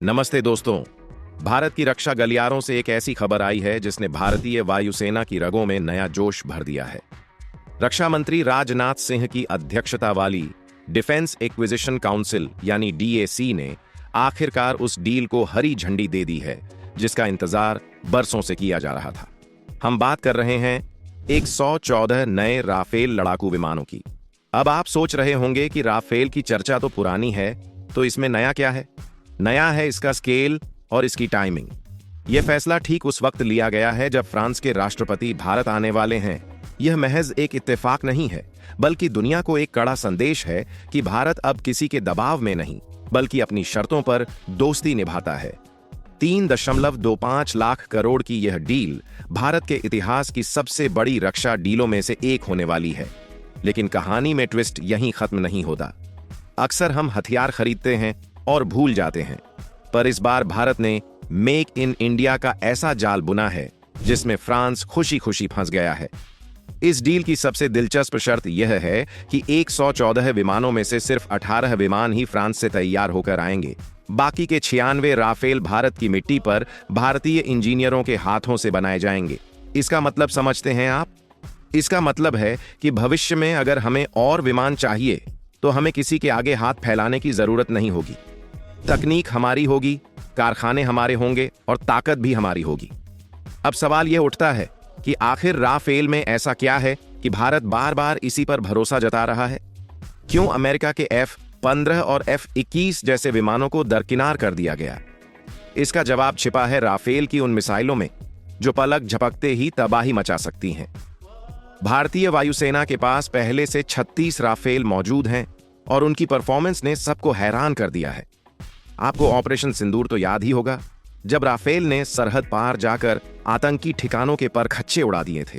नमस्ते दोस्तों। भारत की रक्षा गलियारों से एक ऐसी खबर आई है जिसने भारतीय वायुसेना की रगों में नया जोश भर दिया है। रक्षा मंत्री राजनाथ सिंह की अध्यक्षता वाली डिफेंस एक्विजिशन काउंसिल यानी डीएसी ने आखिरकार उस डील को हरी झंडी दे दी है जिसका इंतजार बरसों से किया जा रहा था। हम बात कर रहे हैं 114 नए राफेल लड़ाकू विमानों की। अब आप सोच रहे होंगे कि राफेल की चर्चा तो पुरानी है, तो इसमें नया क्या है? नया है इसका स्केल और इसकी टाइमिंग। यह फैसला ठीक उस वक्त लिया गया है जब फ्रांस के राष्ट्रपति भारत आने वाले हैं। यह महज एक इत्तेफाक नहीं है, बल्कि दुनिया को एक कड़ा संदेश है कि भारत अब किसी के दबाव में नहीं, बल्कि अपनी शर्तों पर दोस्ती निभाता है। 3.25 लाख करोड़ की यह डील भारत के इतिहास की सबसे बड़ी रक्षा डीलों में से एक होने वाली है। लेकिन कहानी में ट्विस्ट यहीं खत्म नहीं होता। अक्सर हम हथियार खरीदते हैं और भूल जाते हैं, पर इस बार भारत ने मेक इन इंडिया का ऐसा जाल बुना है जिसमें फ्रांस खुशी खुशी फंस गया है। इस डील की सबसे दिलचस्प शर्त यह है कि 114 विमानों में से सिर्फ 18 विमान ही फ्रांस से तैयार होकर आएंगे। बाकी के 96 राफेल भारत की मिट्टी पर भारतीय इंजीनियरों के हाथों से बनाए जाएंगे। इसका मतलब समझते हैं आप? इसका मतलब है कि भविष्य में अगर हमें और विमान चाहिए तो हमें किसी के आगे हाथ फैलाने की जरूरत नहीं होगी। तकनीक हमारी होगी, कारखाने हमारे होंगे और ताकत भी हमारी होगी। अब सवाल यह उठता है कि आखिर राफेल में ऐसा क्या है कि भारत बार बार इसी पर भरोसा जता रहा है? क्यों अमेरिका के F-15 और F-21 जैसे विमानों को दरकिनार कर दिया गया? इसका जवाब छिपा है राफेल की उन मिसाइलों में जो पलक झपकते ही तबाही मचा सकती हैं। भारतीय वायुसेना के पास पहले से 36 राफेल मौजूद हैं और उनकी परफॉर्मेंस ने सबको हैरान कर दिया है। आपको ऑपरेशन सिंदूर तो याद ही होगा, जब राफेल ने सरहद पार जाकर आतंकी ठिकानों के परखच्चे उड़ा दिए थे।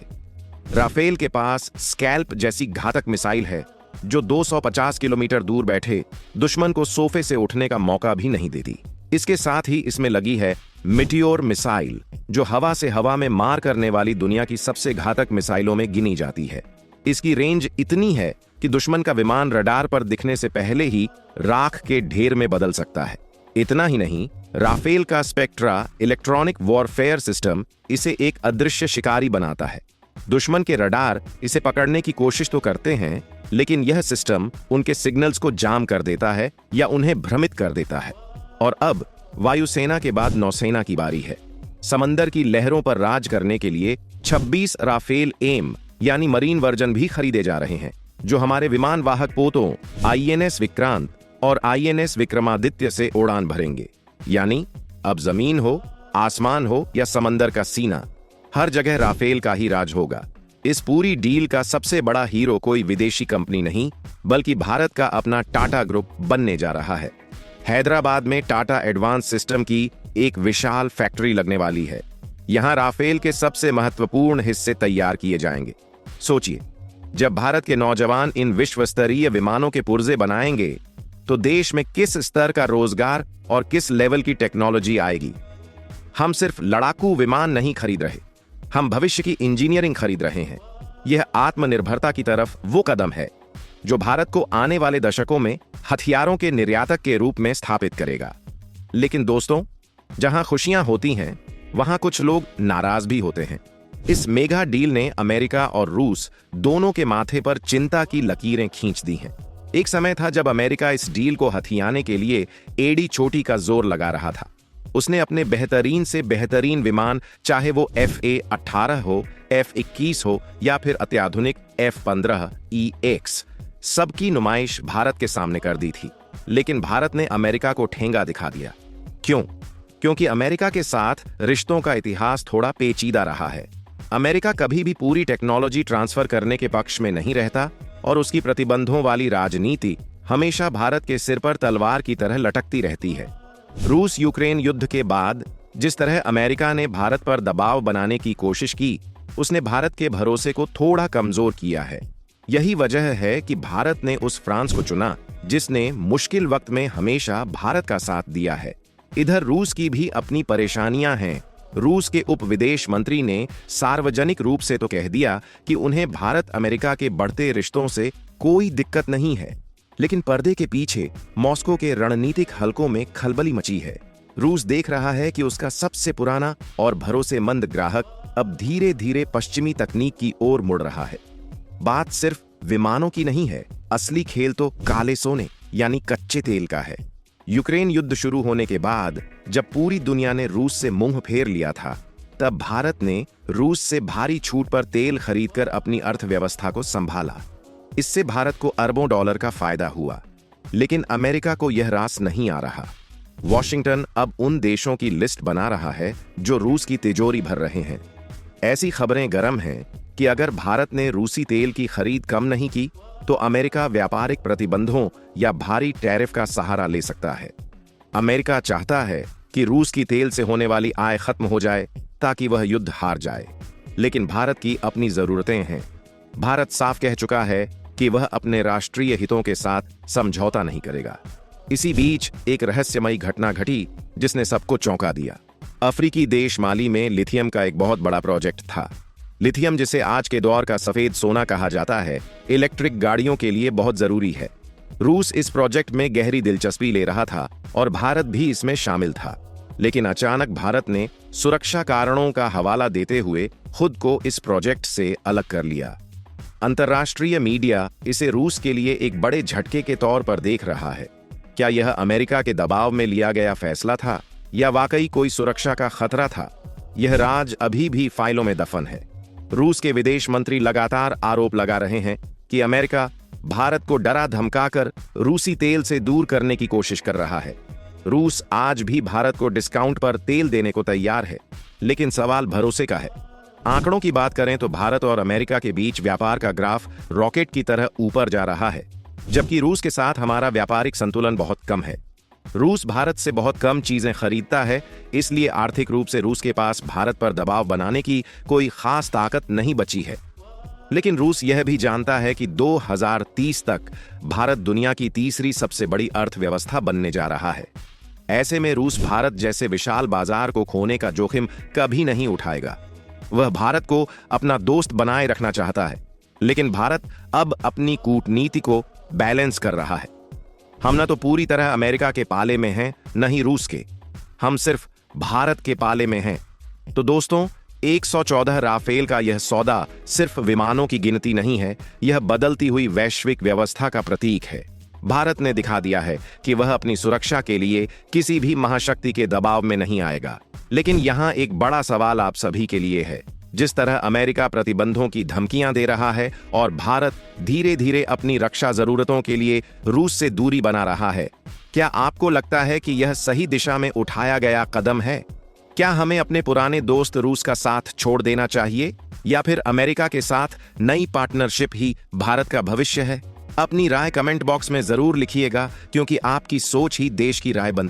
राफेल के पास स्कैल्प जैसी घातक मिसाइल है जो 250 किलोमीटर दूर बैठे दुश्मन को सोफे से उठने का मौका भी नहीं देती। इसके साथ ही इसमें लगी है मिटियोर मिसाइल जो हवा से हवा में मार करने वाली दुनिया की सबसे घातक मिसाइलों में गिनी जाती है। इसकी रेंज इतनी है कि दुश्मन का विमान रडार पर दिखने से पहले ही राख के ढेर में बदल सकता है। इतना ही नहीं, राफेल का स्पेक्ट्रा इलेक्ट्रॉनिक वॉरफेयर सिस्टम इसे एक अदृश्य शिकारी बनाता है। दुश्मन के रडार इसे पकड़ने की कोशिश तो करते हैं, लेकिन यह सिस्टम उनके सिग्नल्स को जाम कर देता है या उन्हें भ्रमित कर देता है। और अब वायुसेना के बाद नौसेना की बारी है। समंदर की लहरों पर राज करने के लिए 26 राफेल एम यानी मरीन वर्जन भी खरीदे जा रहे हैं, जो हमारे विमान वाहक पोतों INS विक्रांत और INS विक्रमादित्य से उड़ान भरेंगे। यानी अब जमीन हो, आसमान हो या समंदर का सीना, हर जगह राफेल का ही राज होगा। इस पूरी डील का सबसे बड़ा हीरो कोई विदेशी कंपनी नहीं, बल्कि भारत का अपना टाटा ग्रुप बनने जा रहा है। हैदराबाद में टाटा एडवांस सिस्टम की एक विशाल फैक्ट्री लगने वाली है। यहां राफेल के सबसे महत्वपूर्ण हिस्से तैयार किए जाएंगे। सोचिए, जब भारत के नौजवान इन विश्व स्तरीय विमानों के पुर्जे बनाएंगे तो देश में किस स्तर का रोजगार और किस लेवल की टेक्नोलॉजी आएगी। हम सिर्फ लड़ाकू विमान नहीं खरीद रहे, हम भविष्य की इंजीनियरिंग खरीद रहे हैं। यह आत्मनिर्भरता की तरफ वो कदम है जो भारत को आने वाले दशकों में हथियारों के निर्यातक के रूप में स्थापित करेगा। लेकिन दोस्तों, जहां खुशियां होती हैं वहां कुछ लोग नाराज भी होते हैं। इस मेगा डील ने अमेरिका और रूस दोनों के माथे पर चिंता की लकीरें खींच दी हैं। एक समय था जब अमेरिका इस डील को हथियाने के लिए एड़ी चोटी का जोर लगा रहा था। उसने अपने बेहतरीन से बेहतरीन विमान, चाहे वो FA-18 हो, F-21 हो या फिर अत्याधुनिक F-15EX, सबकी नुमाइश भारत के सामने कर दी थी। लेकिन भारत ने अमेरिका को ठेंगा दिखा दिया। क्यों? क्योंकि अमेरिका के साथ रिश्तों का इतिहास थोड़ा पेचीदा रहा है। अमेरिका कभी भी पूरी टेक्नोलॉजी ट्रांसफर करने के पक्ष में नहीं रहता और उसकी प्रतिबंधों वाली राजनीति हमेशा भारत के सिर पर तलवार की तरह लटकती रहती है। रूस यूक्रेन युद्ध के बाद जिस तरह अमेरिका ने भारत पर दबाव बनाने की कोशिश की, उसने भारत के भरोसे को थोड़ा कमजोर किया है। यही वजह है कि भारत ने उस फ्रांस को चुना जिसने मुश्किल वक्त में हमेशा भारत का साथ दिया है। इधर रूस की भी अपनी परेशानियां हैं। रूस के उप विदेश मंत्री ने सार्वजनिक रूप से तो कह दिया कि उन्हें भारत अमेरिका के बढ़ते रिश्तों से कोई दिक्कत नहीं है, लेकिन पर्दे के पीछे मॉस्को के रणनीतिक हलकों में खलबली मची है। रूस देख रहा है कि उसका सबसे पुराना और भरोसेमंद ग्राहक अब धीरे धीरे पश्चिमी तकनीक की ओर मुड़ रहा है। बात सिर्फ विमानों की नहीं है, असली खेल तो काले सोने यानी कच्चे तेल का है। यूक्रेन युद्ध शुरू होने के बाद जब पूरी दुनिया ने रूस से मुंह फेर लिया था, तब भारत ने रूस से भारी छूट पर तेल खरीदकर अपनी अर्थव्यवस्था को संभाला। इससे भारत को अरबों डॉलर का फायदा हुआ, लेकिन अमेरिका को यह रास नहीं आ रहा। वॉशिंगटन अब उन देशों की लिस्ट बना रहा है जो रूस की तिजोरी भर रहे हैं। ऐसी खबरें गर्म हैं कि अगर भारत ने रूसी तेल की खरीद कम नहीं की तो अमेरिका व्यापारिक प्रतिबंधों या भारी टैरिफ का सहारा ले सकता है। अमेरिका चाहता है कि रूस की तेल से होने वाली आय खत्म हो जाए ताकि वह युद्ध हार जाए, लेकिन भारत की अपनी जरूरतें हैं। भारत साफ कह चुका है कि वह अपने राष्ट्रीय हितों के साथ समझौता नहीं करेगा। इसी बीच एक रहस्यमयी घटना घटी जिसने सबको चौंका दिया। अफ्रीकी देश माली में लिथियम का एक बहुत बड़ा प्रोजेक्ट था। लिथियम, जिसे आज के दौर का सफेद सोना कहा जाता है, इलेक्ट्रिक गाड़ियों के लिए बहुत जरूरी है। रूस इस प्रोजेक्ट में गहरी दिलचस्पी ले रहा था और भारत भी इसमें शामिल था, लेकिन अचानक भारत ने सुरक्षा कारणों का हवाला देते हुए खुद को इस प्रोजेक्ट से अलग कर लिया। अंतर्राष्ट्रीय मीडिया इसे रूस के लिए एक बड़े झटके के तौर पर देख रहा है। क्या यह अमेरिका के दबाव में लिया गया फैसला था या वाकई कोई सुरक्षा का खतरा था? यह राज अभी भी फाइलों में दफन है। रूस के विदेश मंत्री लगातार आरोप लगा रहे हैं कि अमेरिका भारत को डरा धमकाकर रूसी तेल से दूर करने की कोशिश कर रहा है। रूस आज भी भारत को डिस्काउंट पर तेल देने को तैयार है, लेकिन सवाल भरोसे का है। आंकड़ों की बात करें तो भारत और अमेरिका के बीच व्यापार का ग्राफ रॉकेट की तरह ऊपर जा रहा है, जबकि रूस के साथ हमारा व्यापारिक संतुलन बहुत कम है। रूस भारत से बहुत कम चीजें खरीदता है, इसलिए आर्थिक रूप से रूस के पास भारत पर दबाव बनाने की कोई खास ताकत नहीं बची है। लेकिन रूस यह भी जानता है कि 2030 तक भारत दुनिया की तीसरी सबसे बड़ी अर्थव्यवस्था बनने जा रहा है। ऐसे में रूस भारत जैसे विशाल बाजार को खोने का जोखिम कभी नहीं उठाएगा। वह भारत को अपना दोस्त बनाए रखना चाहता है, लेकिन भारत अब अपनी कूटनीति को बैलेंस कर रहा है। हम न तो पूरी तरह अमेरिका के पाले में हैं, न ही रूस के। हम सिर्फ भारत के पाले में हैं। तो दोस्तों, 114 राफेल का यह सौदा सिर्फ विमानों की गिनती नहीं है, यह बदलती हुई वैश्विक व्यवस्था का प्रतीक है। भारत ने दिखा दिया है कि वह अपनी सुरक्षा के लिए किसी भी महाशक्ति के दबाव में नहीं आएगा। लेकिन यहाँ एक बड़ा सवाल आप सभी के लिए है। जिस तरह अमेरिका प्रतिबंधों की धमकियां दे रहा है और भारत धीरे धीरे अपनी रक्षा जरूरतों के लिए रूस से दूरी बना रहा है, क्या आपको लगता है कि यह सही दिशा में उठाया गया कदम है? क्या हमें अपने पुराने दोस्त रूस का साथ छोड़ देना चाहिए, या फिर अमेरिका के साथ नई पार्टनरशिप ही भारत का भविष्य है? अपनी राय कमेंट बॉक्स में जरूर लिखिएगा, क्योंकि आपकी सोच ही देश की राय बनती है।